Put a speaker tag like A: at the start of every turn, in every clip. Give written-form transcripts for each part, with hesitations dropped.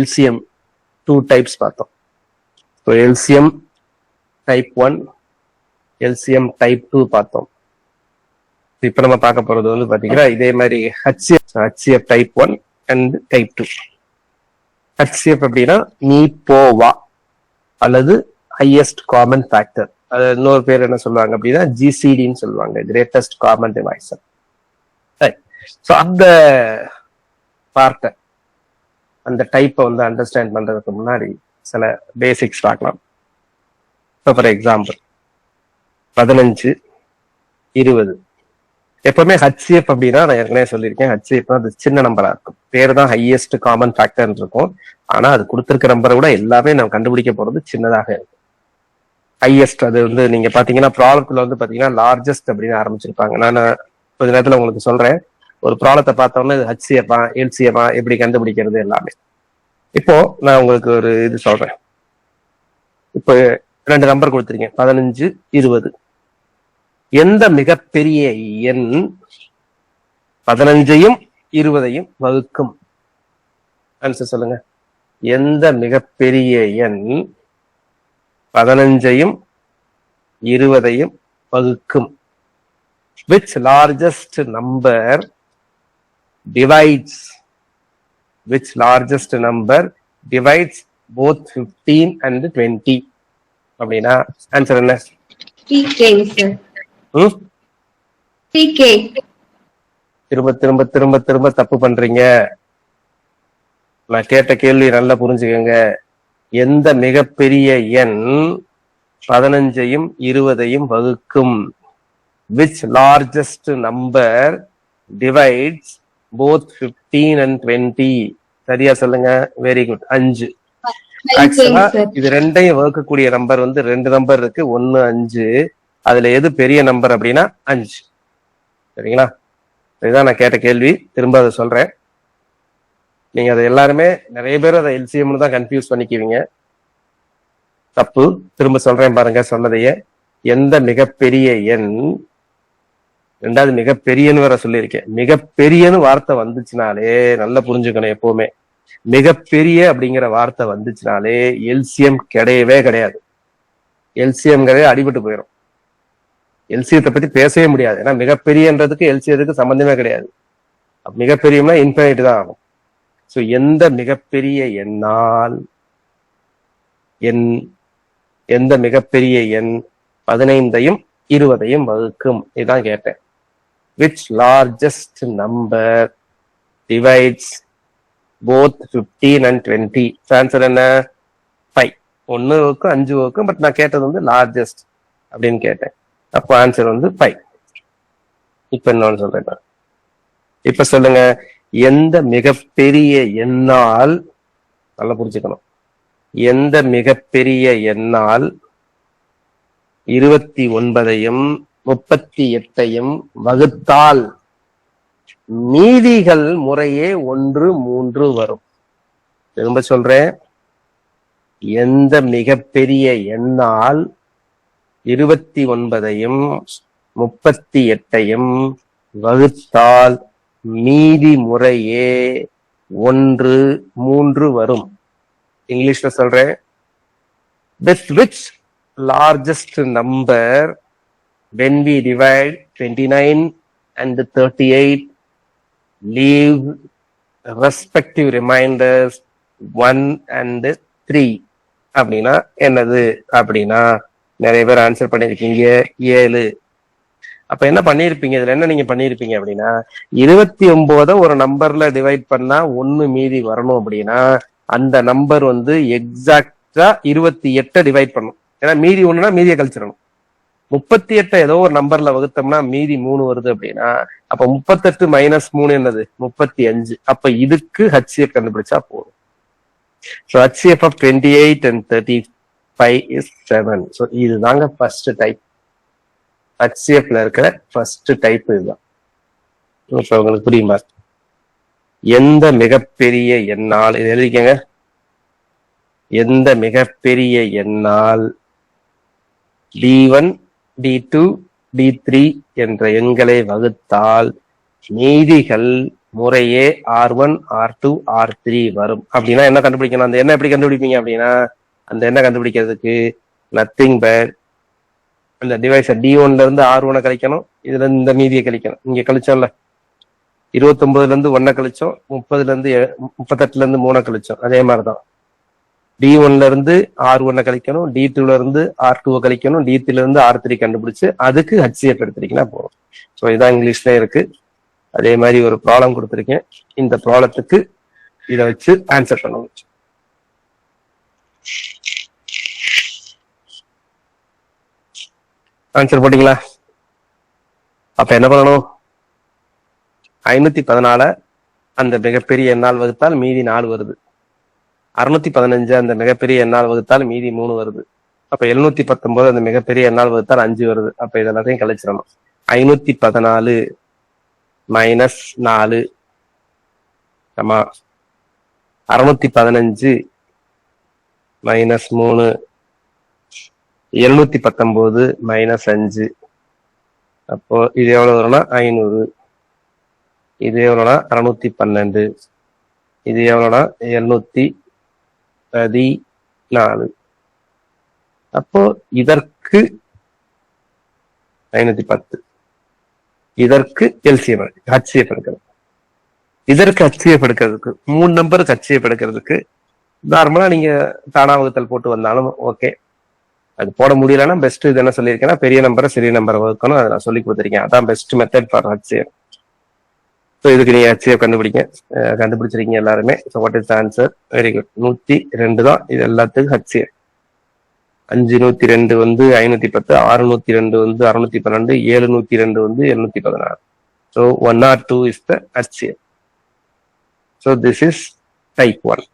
A: LCM 2 types பார்த்தோம். So LCM type 1, LCM type 2 பார்த்தோம். இப்ப நம்ம பார்க்க போறது வந்து பாத்தீங்கன்னா இதே மாதிரி HCF type 1 and type 2. HCF அப்படின்னா நீ போவா அல்லது ஹையஸ்ட் காமன் ஃபேக்டர். அது இன்னொரு பேர் என்ன சொல்லுவாங்க அப்படின்னா GCDன்னு சொல்லுவாங்க, கிரேட்டஸ்ட் காமன் டிவைசர். ஸோ அந்த பார்ட்டை, அந்த டைப்பை வந்து அண்டர்ஸ்டாண்ட் பண்றதுக்கு முன்னாடி சில பேசிக்ஸ் பார்க்கலாம். இப்போ ஃபார் எக்ஸாம்பிள் 15, 20. எப்பவுமே HCF அப்படின்னா நான் ஏற்கனவே சொல்லியிருக்கேன், HCF அது சின்ன நம்பரா இருக்கும். பேர் தான் ஹையஸ்ட் காமன் ஃபேக்டர் இருக்கும். ஆனா அது கொடுத்திருக்க நம்பரை விட எல்லாமே நம்ம கண்டுபிடிக்க போறது சின்னதாக இருக்கும். ஹையஸ்ட் அது வந்து நீங்க பாத்தீங்கன்னா ப்ராப்ளத்துல வந்து பாத்தீங்கன்னா லார்ஜஸ்ட் அப்படின்னு ஆரம்பிச்சிருப்பாங்க. நான் கொஞ்ச நேரத்துல உங்களுக்கு சொல்றேன். ஒரு ப்ராப்ளத்தை பார்த்தோம்னா இது HCF-ஆ LCM-ஆ எப்படி கண்டுபிடிக்கிறது எல்லாமே. இப்போ நான் உங்களுக்கு ஒரு இது சொல்றேன். இப்போ 2 நம்பர் கொடுத்துருக்கேன், 15, 20. எந்த மிகப்பெரிய எண் 15ஐயும் 20ஐயும் வகுக்கும்? ஆன்சர் சொல்லுங்க. எந்த மிகப்பெரிய எண் 15ஐயும் 20ஐயும் வகுக்கும்? Which largest number divides both 15 and 20? அப்படின்னா ஆன்சர் என்ன?
B: 3K sir. 3K.
A: திரும்ப திரும்ப திரும்ப திரும்ப தப்பு பண்றீங்க. நான் கேட்ட கேள்வி நல்லா புரிஞ்சுக்கங்க. எந்த மிகப்பெரிய எண் 15ஐயும் 20ஐயும் வகுக்கும்? Which largest number divides both 15 and 20? சரியா சொல்லுங்க. Very good. 5. ஆக்சுவலா இது ரெண்டையும் வகுக்கக்கூடிய நம்பர் வந்து 2 நம்பர் இருக்கு. 1, 5. அதுல எது பெரிய நம்பர் அப்படின்னா 5. சரிங்களா? இதுதான் நான் கேட்ட கேள்வி. திரும்ப அதை சொல்றேன். நீங்க அதை எல்லாருமே நிறைய பேர் அதை LCM தான் கன்ஃபியூஸ் பண்ணிக்குவீங்க. தப்பு. திரும்ப சொல்றேன் பாருங்க சொன்னதையே. எந்த மிகப்பெரிய எண், ரெண்டாவது மிகப்பெரியன்னு வேற சொல்லியிருக்கேன். மிகப்பெரியன்னு வார்த்தை வந்துச்சுனாலே நல்லா புரிஞ்சுக்கணும். எப்பவுமே மிகப்பெரிய அப்படிங்கிற வார்த்தை வந்துச்சுனாலே LCM கிடையவே கிடையாது. LCM அடிபட்டு போயிடும். LCM பத்தி பேசவே முடியாது. ஏன்னா மிகப்பெரியன்றதுக்கு LCM சம்பந்தமே கிடையாது. மிகப்பெரியம்னா இன்ஃபைனைட் தான் ஆகும். ஸோ எந்த மிகப்பெரிய எண்ணால் எந்த மிகப்பெரிய எண் 15ஐயும் 20ஐயும் வகுக்கும்? இதுதான் கேட்டேன். Which largest number divides both 15 and 20? Answer என்ன? 5. 1 வகுக்கும் 5 வகுக்கும். பட் நான் கேட்டது வந்து லார்ஜஸ்ட் அப்படின்னு கேட்டேன். அப்போ ஆன்சர் வந்து 5. இப்ப என்னன்னு சொல்றேன். இப்ப சொல்லுங்க. எந்த மிகப்பெரிய எண்ணால், நல்லா புரிஞ்சுக்கணும், எந்த மிகப்பெரிய எண்ணால் 29ஐயும் 38ஐயும் வகுத்தால் மீதிகள் முறையே 1, 3 வரும்? திரும்ப சொல்றேன். எந்த மிகப்பெரிய எண்ணால் 29ஐயும் 38ஐயும் வகுத்தால் மீதி முறையே 1, 3 வரும்? இங்கிலீஷ்ல சொல்றேன். With which largest number when we divide 29 and 38 leave respective reminders 1 and 3? அப்படின்னா என்னது? அப்படின்னா நிறைய பேர் ஆன்சர் பண்ணிருக்கீங்க 7. அப்ப என்ன பண்ணிருப்பீங்க? இதுல என்ன நீங்க பண்ணிருப்பீங்க அப்படின்னா 29 ஒரு நம்பர்ல டிவைட் பண்ணா 1 மீதி வரணும் அப்படின்னா அந்த நம்பர் வந்து எக்ஸாக்டா 28 டிவைட் பண்ணும். ஏன்னா மீதி 1னா மீதியை கழிச்சிடணும். 38 ஏதோ ஒரு நம்பர்ல வகுத்தோம்னா மீதி 3 வருது அப்படின்னா அப்ப 38 - 3 என்னது? 35. அப்ப இதுக்கு HCF கண்டுபிடிச்சா போதும். So HCF of 28 and 35 is 7. So இதுதாங்க ஃபர்ஸ்ட் டைப். HCFல இருக்கிற ஃபர்ஸ்ட் டைப் இதுதான். இப்ப உங்களுக்கு புரியுமா? எந்த மிகப்பெரிய எண்ணால், இது எழுதிக்கங்க, எந்த மிகப்பெரிய எண்ணால் D1, D2, D3 என்ற எண்களை வகுத்தால் மீதிகள் முறையே R1 R2 R3 வரும் அப்படின்னா என்ன கண்டுபிடிக்கணும்? அந்த எண்ணை எப்படி கண்டுபிடிப்பீங்க அப்படின்னா, அந்த எண்ணை கண்டுபிடிக்கிறதுக்கு நத்திங் பட் அந்த டிவைஸர் D1ல இருந்து R1 கழிக்கணும், இதுல இருந்து இந்த மீதியை கழிக்கணும். இங்க கழிச்சோம்ல 29ல இருந்து 1 கழிச்சோம், 30ல இருந்து 38ல இருந்து 3 கழிச்சோம். அதே மாதிரிதான் D1ல இருந்து R1 கழிக்கணும், D2ல இருந்து R2 கழிக்கணும், D3ல இருந்து R3 கண்டுபிடிச்சு அதுக்கு HCF எடுத்துட்டீங்கன்னா போதும். ஸோ இதான் இங்கிலீஷ்ல இருக்கு. அதே மாதிரி ஒரு ப்ராப்ளம் கொடுத்துருக்கேன். இந்த ப்ராப்ளத்துக்கு இதை வச்சு ஆன்சர் பண்ணணும். ஆன்சர் போட்டீங்களா? அப்ப என்ன பண்ணணும்? 514 அந்த மிகப்பெரிய எண்ணால் வகுத்தால் மீதி 4 வருது. 615 அந்த மிகப்பெரிய எண்ணால் வகுத்தால் மீதி 3 வருது. அப்ப 719 அந்த மிகப்பெரிய எண்ணால் வகுத்தால் 5 வருது. அப்ப இதெல்லாத்தையும் கழிச்சிடணும். 514 மைனஸ் 4 615 மைனஸ் 3 719 மைனஸ் 5. அப்போ இது எவ்வளவு வரும்னா 500. இது எவ்வளோனா 612. இது எவ்வளோனா 714. அப்போ இதற்கு 510. இதற்கு எல்சிஎம் ஹச்சிஎஃப் எடுக்கிறது. இதற்கு ஹச்சிஎஃப் எடுக்கிறதுக்கு 3 நம்பருக்கு ஹச்சிஎஃப் எடுக்கிறதுக்கு நார்மலா நீங்க தானா வகுத்தல் போட்டு வந்தாலும் ஓகே. அது போட முடியலன்னா பெஸ்ட் இது என்ன சொல்லியிருக்கேன்னா பெரிய நம்பரை சிறிய நம்பரை வகுக்கணும். அதை நான் சொல்லி கொடுத்துருக்கேன். அதான் best method for HCF. So இதுக்கு நீங்க ஹச்சிஎஃப் கண்டுபிடிச்சிருக்கீங்க எல்லாருமே. So what is answer? Very good. 102 தான் இது எல்லாத்துக்கும் ஹச்சிஎஃப். 502 வந்து 510, 602 வந்து 612, 702 வந்து 716. So 102 is the HCF. So this is type 1.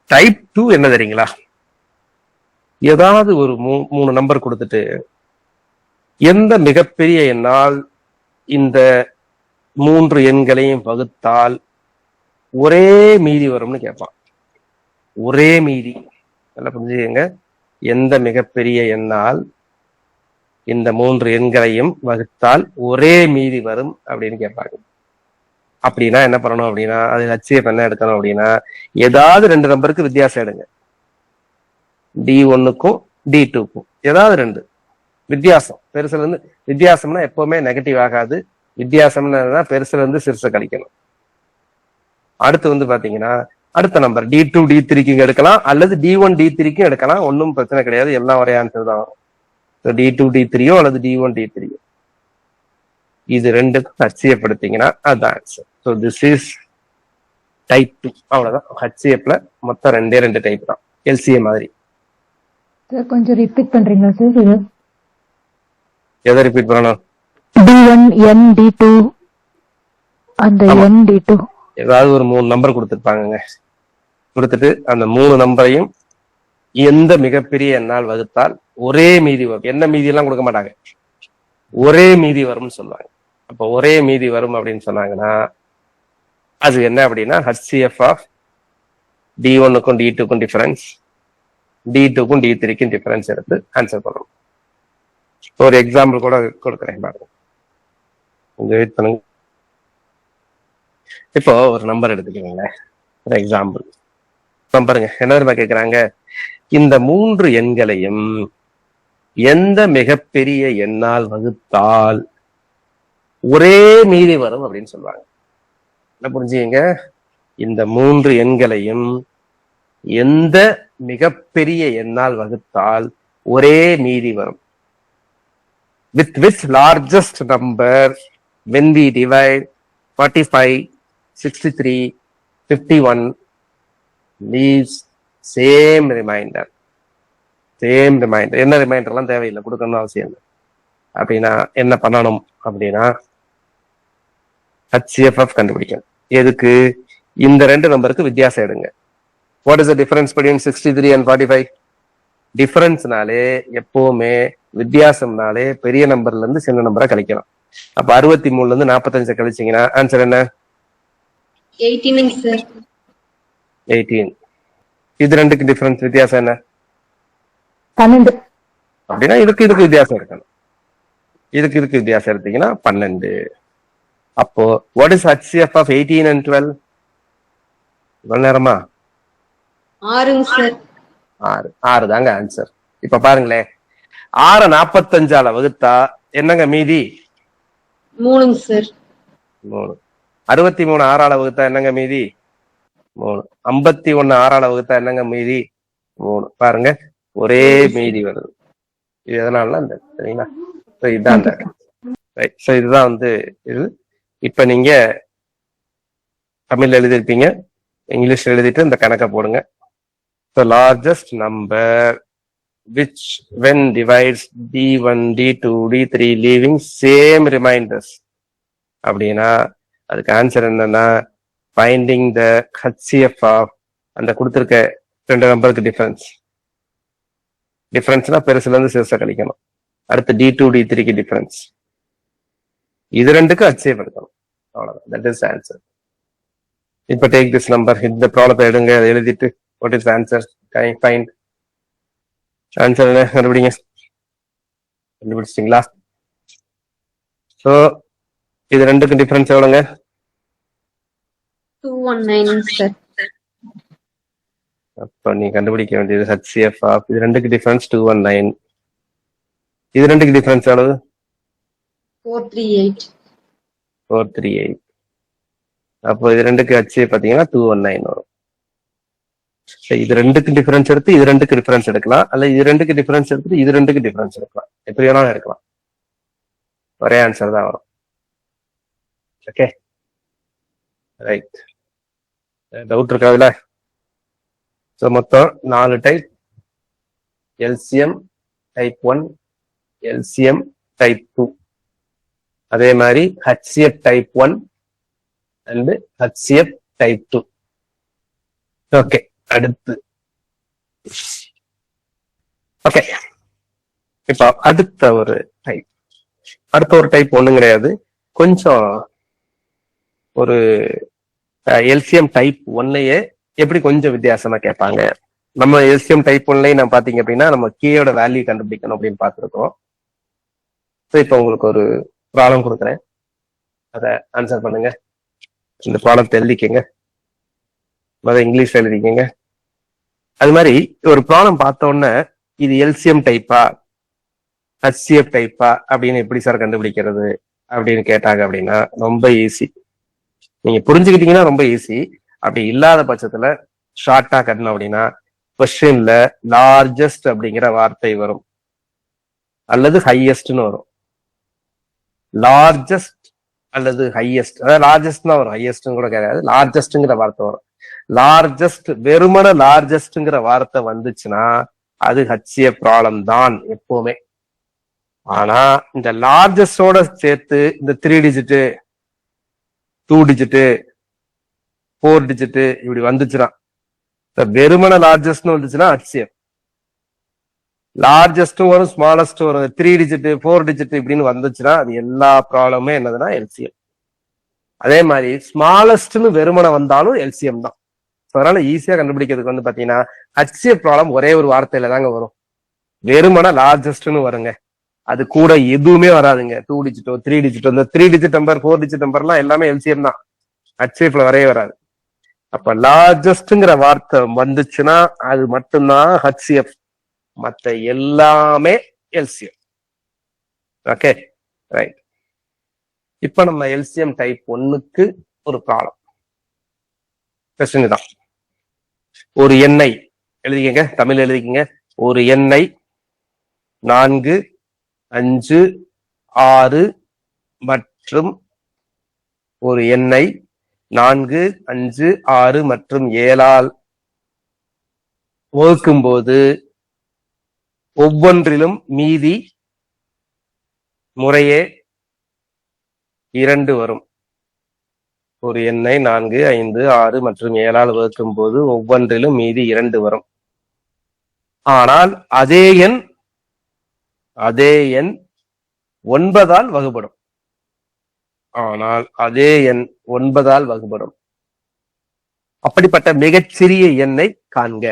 A: Type 2 என்ன தெரியுங்களா? ஏதாவது ஒரு 3 நம்பர் கொடுத்துட்டு எந்த மிகப்பெரிய எண்ணால் இந்த 3 எண்களையும் வகுத்தால் ஒரே மீதி வரும்னு கேட்பான். ஒரே மீதி நல்லா புரிஞ்சுக்கங்க. எந்த மிகப்பெரிய எண்ணால் இந்த 3 எண்களையும் வகுத்தால் ஒரே மீதி வரும் அப்படின்னு கேட்பாங்க. அப்படின்னா என்ன பண்ணணும் அப்படின்னா, அது ஹச்சிஎஃப் என்ன எடுக்கணும் அப்படின்னா, ஏதாவது 2 நம்பருக்கு வித்தியாசம் எடுங்க. D1க்கும் D2க்கும் ஏதாவது 2 வித்தியாசம். பெருசுல இருந்து வித்தியாசம்னா எப்பவுமே நெகட்டிவ் ஆகாது. வித்தியாசம்னா பெருசுல இருந்து சிறுசை கழிக்கணும். அடுத்து வந்து பாத்தீங்கன்னா அடுத்த நம்பர் D2 D3க்கு எடுக்கலாம், அல்லது D1 D3க்கும் எடுக்கலாம். ஒன்றும் பிரச்சனை கிடையாது. எல்லாம் ஒரே ஆன்சர் தான் வரும். D2 D3யோ அல்லது D1 D3யோ இது 2க்கும் HCF எடுத்தீங்கன்னா அதுதான் answer. So this is type 2. அவ்வளவுதான். HCFல மொத்தம் 2 டைப் தான். LCA மாதிரி.
C: சார் கொஞ்சம் ரிப்பீட் பண்றீங்களா சார்? இது
A: எதை ரிப்பீட் பண்ணணும்?
C: D1 N D2 அந்த N D2
A: ஏதாவது ஒரு 3 நம்பர் கொடுத்துருப்பாங்க. கொடுத்துட்டு அந்த 3 நம்பரையும் எந்த மிகப்பெரிய எண்ணால் வகுத்தால் ஒரே மீதி வரும். என்ன மீதி எல்லாம் கொடுக்க மாட்டாங்க, ஒரே மீதி வரும்னு சொல்லுவாங்க. அப்ப ஒரே மீதி வரும் அப்படின்னு சொன்னாங்கன்னா அது என்ன அப்படின்னா HCF ஆஃப் D1க்கும் D2க்கும் டிஃபரன்ஸ், D2க்கும் D3க்கும் டிஃபரன்ஸ் எடுத்து ஆன்சர் பண்ணணும். ஒரு எக்ஸாம்பிள் கூட கொடுக்குறேன் பாருங்க. கொஞ்சம் வெயிட் பண்ணுங்க. இப்போ ஒரு நம்பர் எடுத்துக்கீங்களேன். ஒரு எக்ஸாம்பிள் பாருங்க. என்ன தெரியுமா கேட்கிறாங்க? இந்த 3 எண்களையும் எந்த மிகப்பெரிய எண்ணால் வகுத்தால் ஒரே மீதி வரும் அப்படின்னு சொல்லுவாங்க. என்ன புரிஞ்சுங்க? இந்த 3 எண்களையும் எந்த மிகப்பெரிய எண்ணால் வகுத்தால் ஒரே மீதி வரும். With which largest number when we divide 45, 63, 51 leaves same remainder. Same remainder. என்ன ரிமைண்டர்லாம் தேவையில்லை, கொடுக்கணும்னு அவசியம் இல்லை. அப்படின்னா என்ன பண்ணணும் அப்படின்னா HCF கண்டுபிடிக்கணும். எதுக்கு? இந்த 2 நம்பருக்கு வித்தியாசம் எடுங்க. What is the difference between 63 and 45? டிஃபரன்ஸ்னாலே எப்பவுமே வித்தியாசம்னாலே பெரிய நம்பர்ல இருந்து சின்ன நம்பரை கழிக்கணும். அப்ப 63ல இருந்து 45 கழிச்சீங்கன்னா ஆன்சர் என்ன?
B: 18 சார்.
A: 18. இது 2க்கு டிஃபரன்ஸ் வித்தியாசம் என்ன?
C: 12.
A: அப்படின்னா இதுக்கு வித்தியாசம் இருக்கணும். இதுக்கு வித்தியாசம் எடுத்தீங்கன்னா 12. அப்போ what is HCF of 18 and 12? இவ்வளவு நேரமா
B: 6ங்க சார்.
A: 6 தாங்க ஆன்சர். இப்ப பாருங்களேன், 6 45ஆல வகுத்தா என்னங்க மீதி?
B: 3ங்க சார்.
A: 3. 63 6ஆல வகுத்தா என்னங்க மீதி? 3. 51 6ஆல வகுத்தா என்னங்க மீதி? 3. பாருங்க, ஒரே மீதி வருது. இது எதனால இந்த சரிங்களா? இதுதான் இதுதான் இது. இப்ப நீங்க தமிழ்ல எழுதிருப்பீங்க, இங்கிலீஷ் எழுதிட்டு இந்த கணக்கை போடுங்க. The largest number which when divides D1, D2, D3 leaving same reminders அப்படின்னா அதுக்கு ஆன்சர் என்னன்னா finding the HCF of அந்த கொடுத்திருக்க 2 நம்பருக்கு டிஃபரன்ஸ்னா பெருசுல இருந்து சிறுசா கழிக்கணும். அடுத்து D2, D3க்கு டிஃபரன்ஸ், இது ரெண்டுக்கும் HCF எடுக்கணும். அவ்வளவுதான், that is the answer. இப்ப டேக் திஸ் நம்பர், இந்த ப்ராப்ளத்தை எடுங்க, அதை எழுதிட்டு what is the answer? Find answer என்ன கண்டுபிடிங்க. கண்டுபிடிச்சிட்டீங்களா? சோ இது ரெண்டுக்கும் டிஃபரன்ஸ் எவ்வளவுங்க?
B: 219 சார்.
A: அப்ப நீ கண்டுபிடிக்க வேண்டியது HCF of இது ரெண்டுக்கு டிஃபரன்ஸ் 219. இது ரெண்டுக்கு டிஃபரன்ஸ் எவ்வளவு?
B: 438.
A: 438. அப்போ இது ரெண்டுக்கு HCF பாத்தீங்கன்னா 219 வரும். இது ரெண்டுக்கு டிஃபரன்ஸ் எடுத்து இது ரெண்டுக்கு டிஃபரன்ஸ் எடுக்கலாம், அல்ல இது ரெண்டுக்கு டிஃபரன்ஸ் எடுத்துட்டு இது ரெண்டுக்கு டிஃபரன்ஸ் எடுக்கலாம். எப்படி வேணாலும் எடுக்கலாம், ஒரே ஆன்சர் தான் வரும். Okay, right. டவுட் இருக்காதுல? ஸோ மொத்தம் 4 type: LCM type 1, LCM type 2, அதே மாதிரி HCF type 1 and HCF type 2. Okay, அடுத்து ஓகே இப்ப அடுத்த ஒரு டைப் ஒண்ணும் கிடையாது, கொஞ்சம் ஒரு எல்சிஎம் டைப் 1லையே எப்படி கொஞ்சம் வித்தியாசமா கேட்பாங்க. நம்ம எல்சிஎம் டைப் 1லையே நான் பாத்தீங்க அப்படின்னா நம்ம கேயோட வேல்யூ கண்டுபிடிக்கணும் அப்படின்னு பார்த்துருக்கோம். இப்ப உங்களுக்கு ஒரு ப்ராப்ளம் கொடுக்குறேன், அதை ஆன்சர் பண்ணுங்க. இந்த ப்ராப்ளத்தை எழுதிக்கங்க, இங்கிலீஷ்ல எழுதிக்கங்க. அது மாதிரி ஒரு ப்ராப்ளம் பார்த்த உடனே இது எல்சிஎம் டைப்பா HCF டைப்பா அப்படின்னு எப்படி சார் கண்டுபிடிக்கிறது அப்படின்னு கேட்டாங்க அப்படின்னா ரொம்ப ஈஸி. நீங்க புரிஞ்சுக்கிட்டீங்கன்னா ரொம்ப ஈஸி. அப்படி இல்லாத பட்சத்துல ஷார்ட்டா கட்டணும் அப்படின்னா கொஸ்டின்ல லார்ஜஸ்ட் அப்படிங்கிற வார்த்தை வரும், அல்லது ஹையஸ்ட்னு வரும். லார்ஜஸ்ட் அல்லது ஹையஸ்ட், அதாவது லார்ஜஸ்ட் தான் வரும், ஹையஸ்ட் கூட கிடையாது. லார்ஜஸ்ட்ங்கிற வார்த்தை வரும். லார்ஜஸ்ட், வெறுமன லார்ஜஸ்ட்ங்கிற வார்த்தை வந்துச்சுன்னா அது HCF ப்ராப்ளம் தான் எப்பவுமே. ஆனா இந்த லார்ஜஸ்டோட சேர்த்து இந்த 3 டிஜிட்டு 2 டிஜிட்டு 4 டிஜிட்டு இப்படி வந்துச்சுன்னா, வெறுமன லார்ஜஸ்ட்னு வந்துச்சுன்னா HCF. லார்ஜஸ்டும் வரும், ஸ்மாலஸ்டும் வரும். 3 டிஜிட் 4 டிஜிட் இப்படின்னு வந்துச்சுன்னா அது எல்லா ப்ராப்ளமே என்னதுன்னா LCM. அதே மாதிரி ஸ்மாலஸ்ட்னு வெறுமனை வந்தாலும் LCM தான். அதனால ஈஸியா கண்டுபிடிக்கிறதுக்கு பாத்தீங்கன்னா HCF ப்ராப்ளம் ஒரே ஒரு வார்த்தையில தாங்க வரும், வெறுமனை லார்ஜஸ்ட்னு வருங்க. அது கூட எதுவுமே வராதுங்க. 2 டிஜிட்டோ 3 டிஜிட்டோ, இந்த 3 டிஜிட் நம்பர் 4 டிஜிட் நம்பர்லாம் எல்லாமே LCM தான், HCFல வரவே வராது. அப்ப லார்ஜஸ்ட்ங்கிற வார்த்தை வந்துச்சுன்னா அது மட்டும்தான் HCF, மற்ற எல்லாமே LCM. Okay, right. இப்ப நம்ம LCM டைப் 1க்கு ஒரு ப்ராப்ளம் கொஸ்டின் தான். ஒரு எண்ணெய் எழுதிக்கங்க, தமிழ் எழுதிக்கங்க. ஒரு எண்ணெய் 4, 5, 6 மற்றும் ஒரு எண்ணெய் 4, 5, 6 மற்றும் 7ஆல் வகுக்கும்போது ஒவ்வொன்றிலும் மீதி முறையே 2 வரும். ஒரு எண்ணெய் 4, 5, 6 மற்றும் 7ஆல் வகுக்கும் போது ஒவ்வொன்றிலும் மீதி 2 வரும். ஆனால் அதே எண் 9ஆல் வகுப்படும். ஆனால் அதே எண் 9ஆல் வகுப்படும். அப்படிப்பட்ட மிகச்சிறிய எண்ணை காண்க.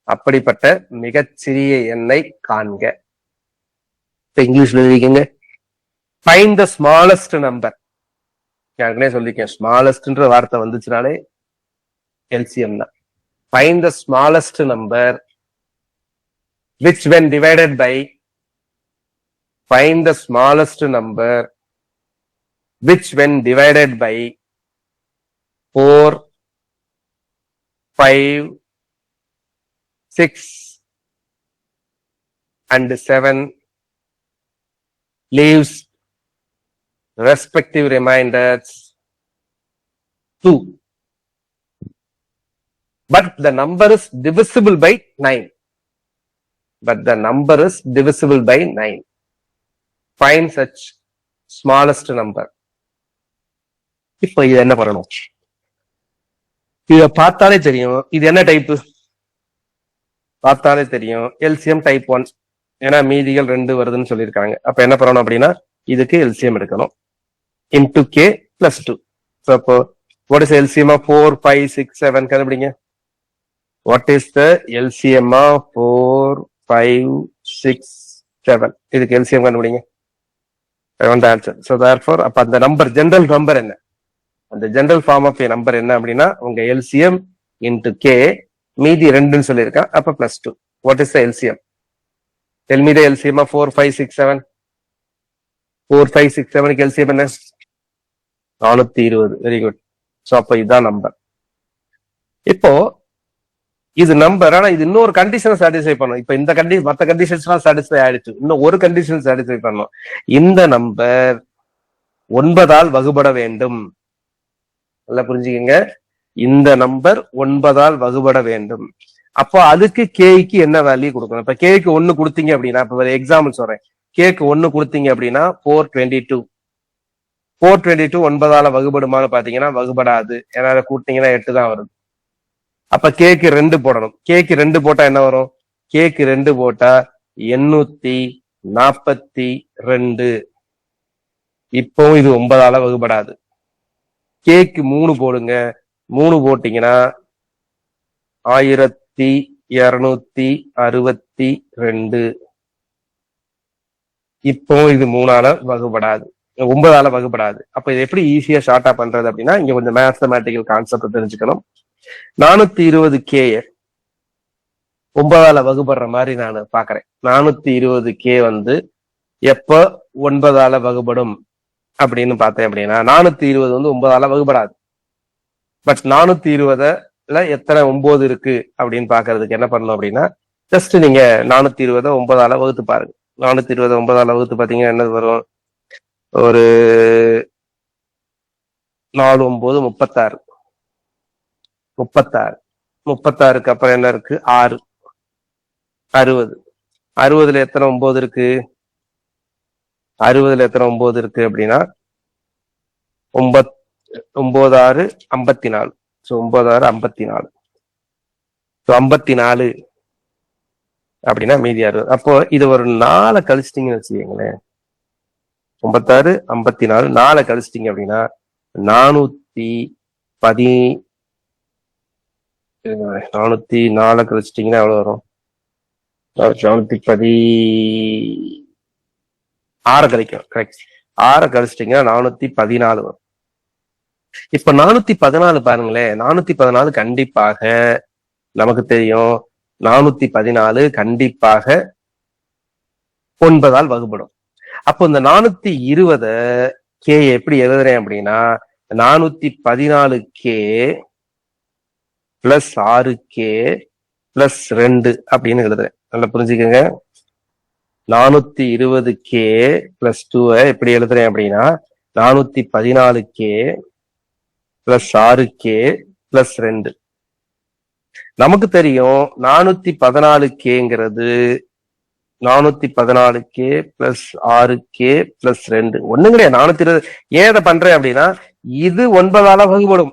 A: அப்படிப்பட்ட மிகச்சிறிய எண்ணை காண்க. இங்கிலீஷ்ல எழுதிக்கங்க. Find the smallest number ஏற்கனவே சொல்லிருக்கேன், ஸ்மாலஸ்ட்ன்ற வார்த்தை வந்துச்சுனாலே எல்சிஎம் தான். Find the smallest number which when divided by, find the smallest number which when divided by 4, 5, 6 and 7 leaves respective remainders 2. But the number is divisible by 9. But the number is divisible by 9. Find such smallest number. இப்போ இது என்ன பண்ணணும்? இத பார்த்தாலே தெரியும் இது என்ன type. பார்த்தாலே தெரியும் எல்சிஎம் டைப் 1. ஏன்னா மீதிகள் 2 வருதுன்னு சொல்லியிருக்காங்க. அப்ப என்ன பண்ணணும் அப்படின்னா இதுக்கு எல்சிஎம் எடுக்கணும். Into k plus 2. ஸோ அப்போ வாட் இஸ் எல்சிஎம் ஆஃப் 4, 5, 6, 7 கண்டுபிடிங்க. What is the LCM of 4, 5, 6, 7? இதுக்கு எல்சிஎம் கண்டுபிடிங்க. I want the answer. So therefore, அப்ப அந்த நம்பர் ஜெனரல் நம்பர் என்ன, அந்த ஜெனரல் ஃபார்ம் ஆஃப் நம்பர் என்ன அப்படின்னா உங்க எல்சிஎம் இன்டு கே, மீதி 2ன்னு சொல்லியிருக்கேன், அப்ப plus 2. What is the LCM? Tell me the LCM of 4, 5, 6, 7. 4, 5, 6, 7க்கு எல்சிஎம் என்ன? 420. Very good. ஸோ அப்ப இதுதான் நம்பர். இப்போ இது நம்பர், ஆனா இது இன்னொரு கண்டிஷனை சாட்டிஸ்ஃபை பண்ணும். இப்ப இந்த மற்ற கண்டிஷன்ஸ் எல்லாம் சாட்டிஸ்ஃபை ஆயிடுச்சு, இன்னும் ஒரு கண்டிஷன் சாட்டிஸ்ஃபை பண்ணும். இந்த நம்பர் 9ஆல் வகுபட வேண்டும். நல்லா புரிஞ்சுக்கங்க, இந்த நம்பர் 9ஆல் வகுபட வேண்டும். அப்போ அதுக்கு கேக்கு என்ன வேல்யூ கொடுக்கணும்? இப்ப கேக்கு 1 கொடுத்தீங்க அப்படின்னா, இப்ப ஒரு எக்ஸாம்பிள் சொல்றேன், கேக்கு 1 கொடுத்தீங்க அப்படின்னா 422. 422 9ஆல வகுபடுமான்னு பாத்தீங்கன்னா வகுபடாது. ஏன்னா கூட்டிங்கன்னா 8 தான் வருது. அப்ப கேக்கு 2 போடணும். கேக்கு 2 போட்டா என்ன வரும்? கேக்கு 2 போட்டா 842. இப்பவும் இது 9ஆல வகுபடாது. கேக்கு 3 போடுங்க. 3 போட்டீங்கன்னா 1262. இப்பவும் இது 3ஆல வகுபடாது, 9ஆல வகுபடாது. அப்ப இது எப்படி ஈஸியா ஷார்ட்டா பண்றது அப்படின்னா, இங்க கொஞ்சம் மேத்தமேட்டிக்கல் கான்செப்ட் தெரிஞ்சுக்கணும். 420K 9ஆல வகுபடுற மாதிரி நான் பாக்குறேன். 420K வந்து எப்ப 9ஆல வகுபடும் அப்படின்னு பார்த்தேன் அப்படின்னா, 420 வந்து 9ஆல வகுபடாது. பட் 420ல எத்தனை 9 இருக்கு அப்படின்னு பாக்குறதுக்கு என்ன பண்ணணும் அப்படின்னா, ஜஸ்ட் நீங்க 420 9ஆல வகுத்து பாருங்க. 420 9ஆல வகுத்து பாத்தீங்கன்னா என்ன வரும்? ஒரு 4 9 36. 36க்கு அப்புறம் என்ன இருக்கு? 6. 60. 60ல எத்தனை 9 இருக்கு? 60ல எத்தனை 9 இருக்கு அப்படின்னா 9 6 54. ஸோ 9 6 54. ஸோ 54 அப்படின்னா மீதி 60. அப்போ இது ஒரு 4 கழிச்சிட்டீங்கன்னு வச்சுக்கீங்களேன். 96 54 4 கழிச்சிட்டீங்க அப்படின்னா 404 கழிச்சிட்டீங்கன்னா எவ்வளவு வரும்? 416 கழிக்கும். கரெக்ட். 6 கழிச்சிட்டீங்கன்னா 414 வரும். இப்ப 414 பாருங்களேன். 414 கண்டிப்பாக நமக்கு தெரியும், 414 கண்டிப்பாக 9ஆல் வகுப்படும். அப்போ இந்த 420 கே எப்படி எழுதுறேன் அப்படின்னா 414K பிளஸ் 6K பிளஸ் 2 அப்படின்னு எழுதுறேன். நல்லா புரிஞ்சுக்கோங்க. 420K பிளஸ் 2 எப்படி எழுதுறேன் அப்படின்னா 414K பிளஸ் 6K பிளஸ் 2. நமக்கு தெரியும் 414Kங்கிறது 414K பிளஸ் 6K பிளஸ் 2 ஒண்ணும் கிடையாது. 420 ஏன் இதை பண்றேன் அப்படின்னா இது 9ஆல வகுபடும்.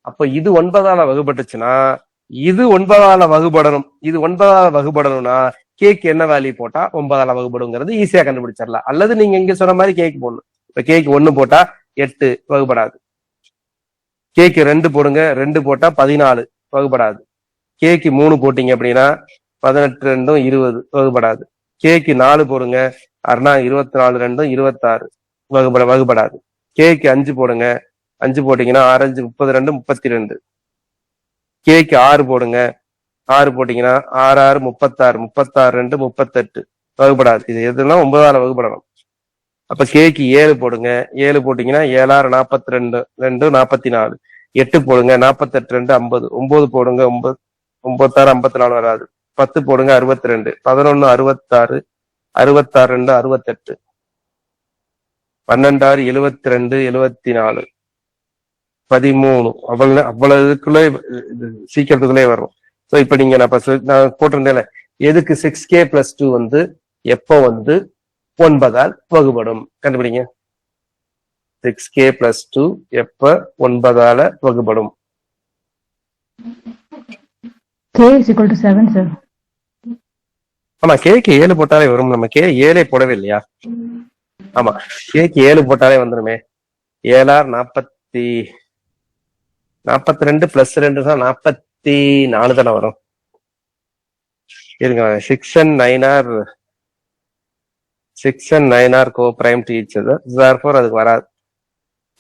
A: அப்ப இது 9ஆல வகுபட்டுச்சுன்னா இது 9ஆல வகுபடணும். இது 9ஆல வகுபடணும்னா கேக்கு என்ன வேல்யூ போட்டா 9ஆல வகுபடுங்கிறது ஈஸியா கண்டுபிடிச்சிடலாம். அல்லது நீங்க இங்க சொன்ன மாதிரி கேக்கு போடணும். இப்ப கேக்கு 1 போட்டா 8 வகுபடாது. கேக்கு 2 போடுங்க. 2 போட்டா 14 வகுபடாது. கேக்கு 3 போட்டீங்க அப்படின்னா 18 2 20 வகுபடாது. கேக்கு 4 போடுங்க. 24 2 26 வகுபடாது. கேக்கு 5 போடுங்க. 5 போட்டீங்கன்னா 6 5 32 32. கேக்கு 6 போடுங்க. 6 போட்டீங்கன்னா 6 6 36 36 2 38. வகுப்படாது. இது எதுனா 9ஆல வகுப்படணும். அப்ப கேக்கு 7 போடுங்க. 7 போட்டீங்கன்னா 7 6 42 2 44. 8 போடுங்க. 48 2 50. 9 போடுங்க. 9 9 6 54 வராது. 10 போடுங்க. 62. 11 66 66 2 68. 12 6 72 74. 13 அவ்வளவுக்குள்ளே சீக்கிரத்துக்குள்ளே வரும். சோ இப்ப நீங்க நான் போட்டிருந்தேன் எதுக்கு 6k + 2 வந்து எப்போ வந்து 9ஆல் வகுபடும் கண்டுபிடிங்க. 6k + 2 எப்ப 9ஆல வகுபடும்?
C: K is equal to 7, sir.
A: ஆமா, கேக்கு 7 போட்டாலே வரும். நம்ம கே 7 போடவே இல்லையா? ஆமா, கேக்கு 7 போட்டாலே வந்துருமே. 7 6 42 + 2 தான் 44 தானே வரும். இருங்க, 6 and 9 are co-prime to each other. Therefore அதுக்கு வராது.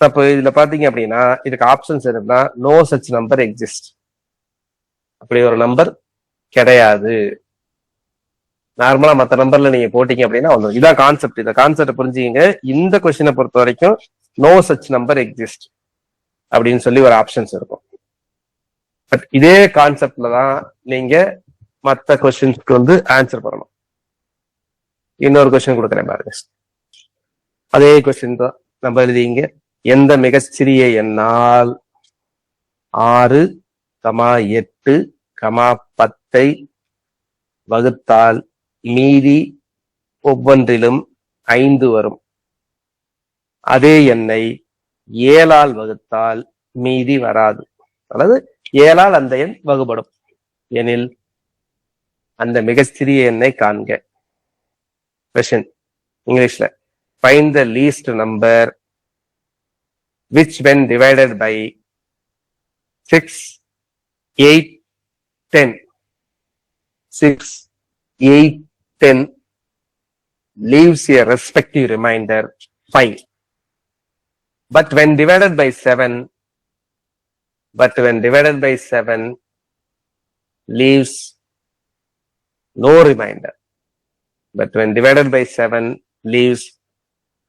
A: அப்போ இதுல பாத்தீங்க அப்படின்னா இதுக்கு ஆப்ஷன்ஸ் இருக்குன்னா நோ சச் நம்பர் எக்ஸிஸ்ட். அப்படி ஒரு நம்பர் கிடையாது. நார்மலா மற்ற நம்பர்ல நீங்க போட்டீங்க அப்படின்னா வந்துடும். இதான் கான்செப்ட். இந்த கான்செப்ட் புரிஞ்சுக்கிங்க. இந்த கொஸ்டினை பொறுத்த வரைக்கும் நோ சச் நம்பர் எக்ஸிஸ்ட் அப்படின்னு சொல்லி ஒரு ஆப்ஷன்ஸ் இருக்கும். பட் இதே கான்செப்ட்ல தான் நீங்க மற்ற கொஸ்டின்ஸ்க்கு வந்து ஆன்சர் பண்ணணும். இன்னொரு கொஸ்டின் கொடுக்குறேன் பாருங்க. அதே கொஸ்டின் தான் நம்ம எழுதிங்க. எந்த மிகச்சிறிய எண்ணால் 6, 8, 10 வகுத்தால் மீதி ஒவ்வொன்றிலும் 5 வரும். அதே எண்ணை 7ஆல் வகுத்தால் மீதி வராது. அல்லது 7ஆல் அந்த எண் வகுபடும் எனில் அந்த மிகச்சிறிய எண்ணை காண்க. கொஸ்டின் இங்கிலீஷ்ல. Find the least number which when divided by 6, 8, 10 6, 8, 10 leaves a respective remainder 5. But when divided by 7 leaves no remainder. But when divided by 7 leaves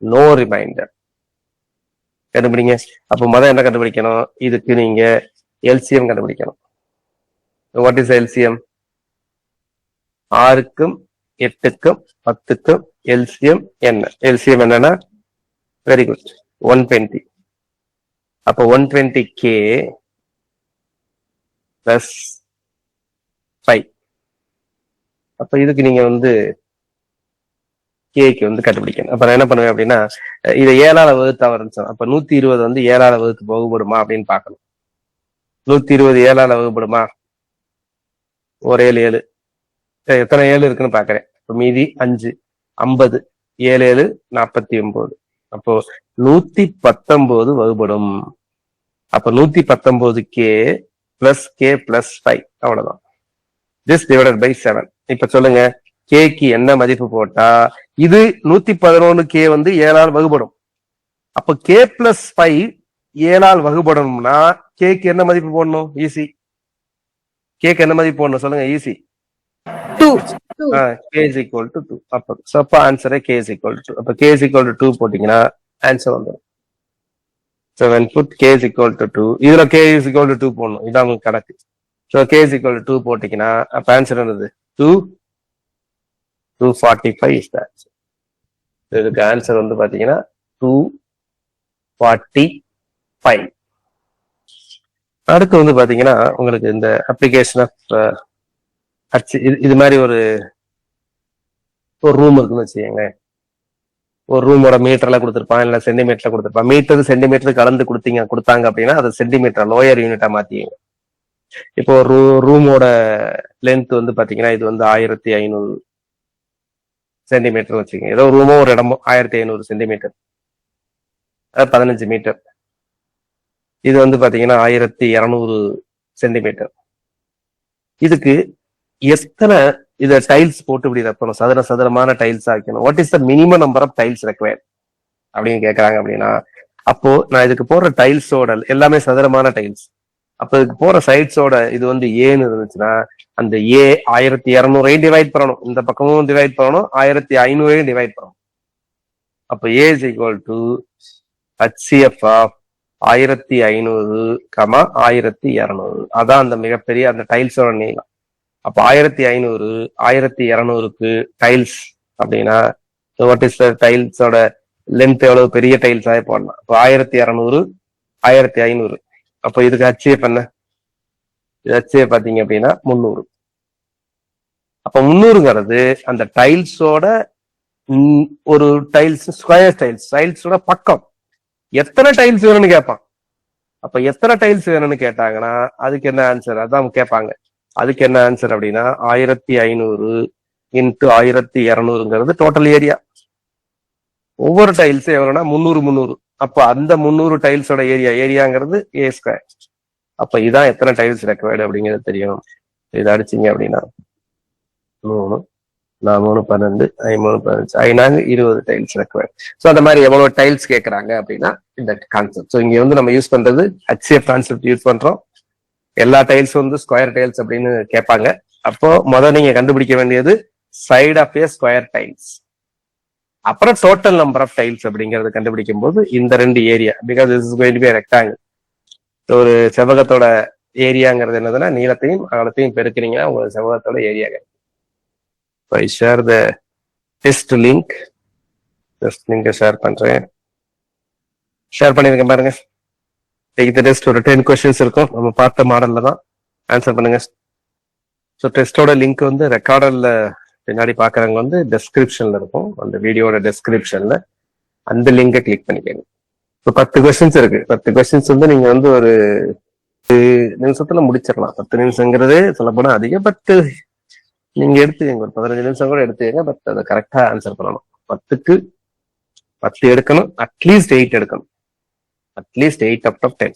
A: no remainder. கண்டுபிடிங்க. அப்ப முதல்ல என்ன கண்டுபிடிக்கணும்? இதுக்கு நீங்க எல்சிஎம் கண்டுபிடிக்கணும். What is LCM? 6க்கும் 8க்கும் 10க்கும் எல்சிஎம் என்ன? எல்சிஎம் என்னன்னா வெரி குட் 120. அப்ப 120k + 5. அப்ப இதுக்கு நீங்க வந்து கேக்கு வந்து கண்டுபிடிக்கணும். அப்ப நான் என்ன பண்ணுவேன் அப்படின்னா இதை 7ஆல வகுத்து ஆரம்பிச்சோம். அப்ப 120 வந்து 7ஆல வகுத்து வகுப்படுமா அப்படின்னு பாக்கணும். 120 7ஆல வகுப்படுமா? ஒரு 7 எத்தனை 7 இருக்குன்னு பாக்குறேன். இப்ப மீதி 5 50 7 7 49. அப்போ 119 வகுப்படும். அப்ப 119k + k + 5 அவ்வளவுதான். This divided by 7. இப்ப சொல்லுங்க, கேக்கு என்ன மதிப்பு போட்டா இது 111k வந்து 7ஆல் வகுப்படும். அப்ப k + 5 7ஆல் வகுப்படணும்னா கேக்கு என்ன மதிப்பு போடணும்? ஈஸி. கேக்கு என்ன மதிப்பு போடணும் சொல்லுங்க? ஈஸி.
B: 2.
A: k = 2. அப்ப ஆன்சரே k = 2. அப்ப k = 2 போட்டீங்கன்னா ஆன்சர் வந்துடும். So when put k = 2, இதுல k = 2 போடணும். இதான் உங்களுக்கு கணக்கு. So k = 2 போட்டீங்கன்னா அப்ப ஆன்சர் என்னது? 245 is the answer. இதுக்கு ஆன்சர் வந்து பாத்தீங்கன்னா 245. அடுத்து வந்து பாத்தீங்கன்னா உங்களுக்கு இந்த அப்ளிகேஷன் ஆஃப் இது மாதிரி ஒரு ரூம் இருக்குன்னு வச்சுக்கோங்க. ஒரு ரூமோட மீட்டர்ல கொடுத்துருப்பான், இல்ல சென்டிமீட்டர்ல கொடுத்துருப்பான். மீட்டர் சென்டிமீட்டர் கலந்து கொடுத்தாங்க அப்படின்னா அது சென்டிமீட்டர் லோயர் யூனிட்டா மாத்திங்க. இப்போ ரூமோட லென்த் வந்து பாத்தீங்கன்னா இது வந்து 1500 சென்டிமீட்டர் வச்சுக்கோங்க. ஏதோ ரூமோ ஒரு இடமோ 1500 சென்டிமீட்டர், 15 மீட்டர். இது வந்து பாத்தீங்கன்னா 1200 சென்டிமீட்டர். இதுக்கு எத்தனை இத டைல்ஸ் போட்டு இப்படி வைக்கணும்? சதுரமான டைல்ஸ் ஆக்கணும். What is the minimum number of tiles required அப்படின்னு கேட்கறாங்க. அப்படின்னா அப்போ நான் இதுக்கு போற டைல்ஸோட எல்லாமே சதுரமான டைல்ஸ். அப்ப இதுக்கு போற சைட்ஸோட இது வந்து ஏன்னு இருந்துச்சுன்னா அந்த ஏ 1200 டிவைட் பண்ணணும், இந்த பக்கமும் டிவைட் பண்ணணும், 1500 டிவைட் பண்ணணும். அப்ப A is equal to HCF of 1500, 1200. அதான் அந்த மிகப்பெரிய அந்த டைல்ஸோட நீளம். அப்ப 1500, 1200க்கு டைல்ஸ் அப்படின்னா வாட் இஸ் த டைல்ஸோட லென்த் எவ்வளவு, பெரிய டைல்ஸாவே போடலாம். அப்ப 1200, 1500. அப்ப இதுக்கு HCF என்ன? இது HCF பாத்தீங்க அப்படின்னா 300. அப்ப 300ங்கிறது அந்த டைல்ஸோட ஒரு டைல்ஸ் ஸ்கொயர் டைல்ஸோட பக்கம். எத்தனை டைல்ஸ் வேணும்னு கேட்பான். அப்ப எத்தனை டைல்ஸ் வேணும்னு கேட்டாங்கன்னா அதுக்கு என்ன ஆன்சர், அதான் கேட்பாங்க. அதுக்கு என்ன ஆன்சர் அப்படின்னா 1500 இன்ட்டு 1200ங்கிறது டோட்டல் ஏரியா. ஒவ்வொரு டைல்ஸ் எவ்வளவுனா 300. அப்ப அந்த 300 டைல்ஸோட ஏரியாங்கிறது ஏ ஸ்கொயர். அப்ப இதான் எத்தனை டைல்ஸ் ரெக்வயர்டு அப்படிங்கிறது தெரியணும். இதை அடிச்சிங்க அப்படின்னா 3, 4, 12, 15, 20 டைல்ஸ் ரெக்வயர்டு. ஸோ அந்த மாதிரி எவ்வளவு டைல்ஸ் கேட்கறாங்க அப்படின்னா இந்த கான்செப்ட். ஸோ இங்க வந்து நம்ம யூஸ் பண்றது HCF கான்செப்ட் யூஸ் பண்றோம். எல்லா டைல்ஸும் வந்து ஸ்கொயர் டைல்ஸ் அப்படின்னு கேட்பாங்க. அப்போ முதல் நீங்க கண்டுபிடிக்க வேண்டியது side of a square tiles, அப்புறம் டோட்டல் நம்பர் ஆஃப் டைல்ஸ் அப்படிங்கறது கண்டுபிடிக்கும் போது இந்த ரெண்டு area, because this is going to be rectangle. ஒரு செவ்வகத்தோட ஏரியாங்கிறது என்னதுன்னா நீளத்தையும் அகலத்தையும் பெருக்கிறீங்கன்னா உங்களுக்கு செவ்வகத்தோட ஏரியா கிடைக்கும். ஐ share the test link. Test லிங்கை ஷேர் பண்றேன். ஷேர் பண்ணிருக்கேன் பாருங்க. இந்த டெஸ்ட் ஒரு 10 கொஸ்டின்ஸ் இருக்கும், நம்ம பார்த்த மாடல்ல தான். ஆன்சர் பண்ணுங்க. ஸோ டெஸ்டோட லிங்க் வந்து ரெக்கார்டர்ல பின்னாடி பாக்குறவங்க வந்து டெஸ்கிரிப்ஷன்ல இருக்கும், அந்த வீடியோட டெஸ்கிரிப்ஷன்ல அந்த லிங்கை கிளிக் பண்ணிக்கோங்க. இப்போ 10 கொஸ்டின்ஸ் இருக்கு. 10 கொஸ்டின்ஸ் வந்து நீங்க வந்து ஒரு 10 நிமிஷத்துல முடிச்சிடலாம். 10 நிமிஷங்கிறது சொல்லப்போனா அதிகம், பட் நீங்க எடுத்துக்கங்க, ஒரு 15 நிமிஷம் கூட எடுத்துக்கங்க. பட் அதை கரெக்டா ஆன்சர் பண்ணணும். 10க்கு 10 எடுக்கணும், அட்லீஸ்ட் 8 எடுக்கணும், அட்லீஸ்ட் 8 அவுட் ஆஃப் 10.